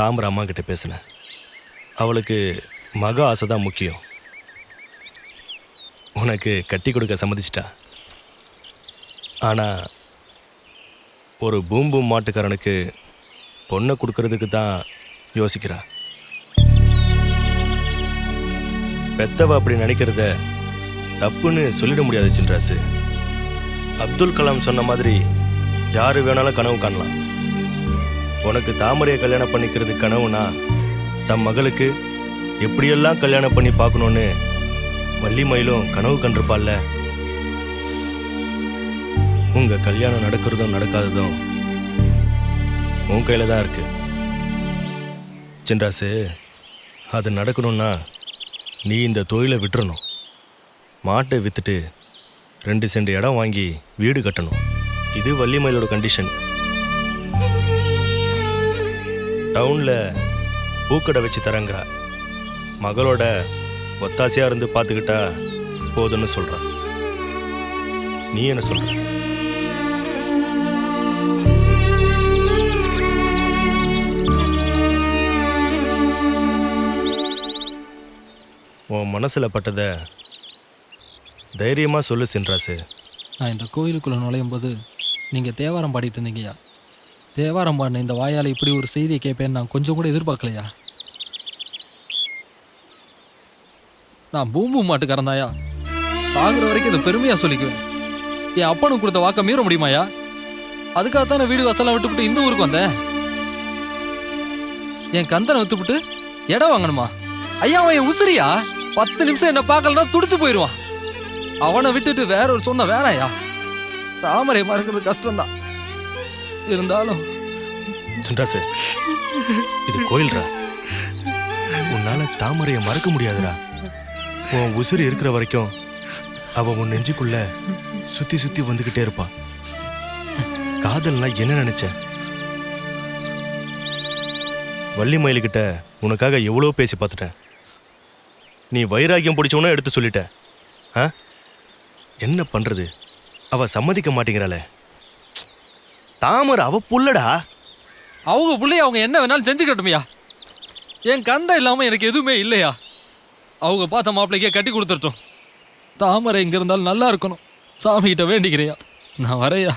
தாமரை அம்மா கிட்ட பேசினேன். அவளுக்கு மக ஆசை தான் முக்கியம். உனக்கு கட்டி கொடுக்க சம்மதிச்சிட்டா. ஆனால் ஒரு பூம் பூம் மாட்டுக்காரனுக்கு பொண்ணை கொடுக்கறதுக்கு தான் யோசிக்கிறா. பெத்தவ அப்படி நினைக்கிறத தப்புன்னு சொல்லிட முடியாது சின்ராசு. அப்துல் கலாம் சொன்ன மாதிரி யாரு வேணாலும் கனவு காணலாம். உனக்கு தாமரையை கல்யாணம் பண்ணிக்கிறது கனவுனா தம் மகளுக்கு எப்படியெல்லாம் கல்யாணம் பண்ணி பார்க்கணுன்னு வள்ளிமயிலும் கனவு கண்டிருப்பாள்ல. உங்க கல்யாணம் நடக்கிறதும் நடக்காததும் உன் கையில தான் இருக்கு சின்ராசு. அது நடக்கணும்னா நீ இந்த தொழிலை விட்டுறணும். மாட்டை வித்துட்டு 2 சென்ட் இடம் வாங்கி வீடு கட்டணும். இது வள்ளிமயிலோட கண்டிஷன். டவுன்ல பூக்கடை வச்சு தரங்கிறா. மகளோட ஒத்தாசையா இருந்து பார்த்துக்கிட்டா போதுன்னு சொல்ற. நீ என்ன சொல்ற? உன் மனசுல பட்டதை தைரியமா சொல்லு சின்ராசு. நான் இந்த கோயிலுக்குள்ளே நுழையும் போது நீங்கள் தேவாரம் பாடிட்டு இருந்தீங்கய்யா. தேவாரம் பாடின இந்த வாயால் இப்படி ஒரு செய்தியை கேட்பேன்னு நான் கொஞ்சம் கூட எதிர்பார்க்கலையா. நான் பூம்பூ மாட்டுக்காரன் தாயா. சாகுற வரைக்கும் இதை பெருமையாக சொல்லிக்குவேன். என் அப்பனுக்கு கொடுத்த வாக்க மீற முடியுமாயா? அதுக்காகத்தான் நான் வீடு வசலாம் விட்டுவிட்டு இந்த ஊருக்கு வந்தேன். என் கந்தனை வித்துவிட்டு இடம் வாங்கணுமா? ஐயா அவன் என் உசிரியா. 10 நிமிஷம் என்ன பார்க்கலன்னா துடிச்சு போயிடுவான். அவனை விட்டுட்டு வேற ஒரு சொன்ன வேணாயா. தாமரை மறக்கிறது கஷ்டம்தான். இருந்தாலும் சின்ராசு, இது கோயில்ரா. உன்னால தாமரையை மறக்க முடியாதுடா. உன் உசுறு இருக்கிற வரைக்கும் அவ உன் நெஞ்சுக்குள்ள சுத்தி சுத்தி வந்துகிட்டே இருப்பா. காதல்னா என்ன நினைச்ச? வள்ளிமயிலுக்கிட்ட உனக்காக எவ்வளோ பேசி பார்த்துட்டேன். நீ வைராகியம் பிடிச்சவன எடுத்து சொல்லிட்ட. என்ன பண்றது? அவ சம்மதிக்க மாட்டேங்கிறாளே. தாமரை அவ புள்ளடா. அவங்க புள்ளைய அவங்க என்ன வேணாலும் செஞ்சுக்கட்டுமையா. என் கந்த இல்லாம எனக்கு எதுவுமே இல்லையா. அவங்க பார்த்த மாப்பிள்ளைக்கே கட்டி கொடுத்துட்டோம். தாமரை இங்க இருந்தாலும் நல்லா இருக்கணும். சாமி கிட்ட வேண்டிக்கிறியா. நான் வரையா.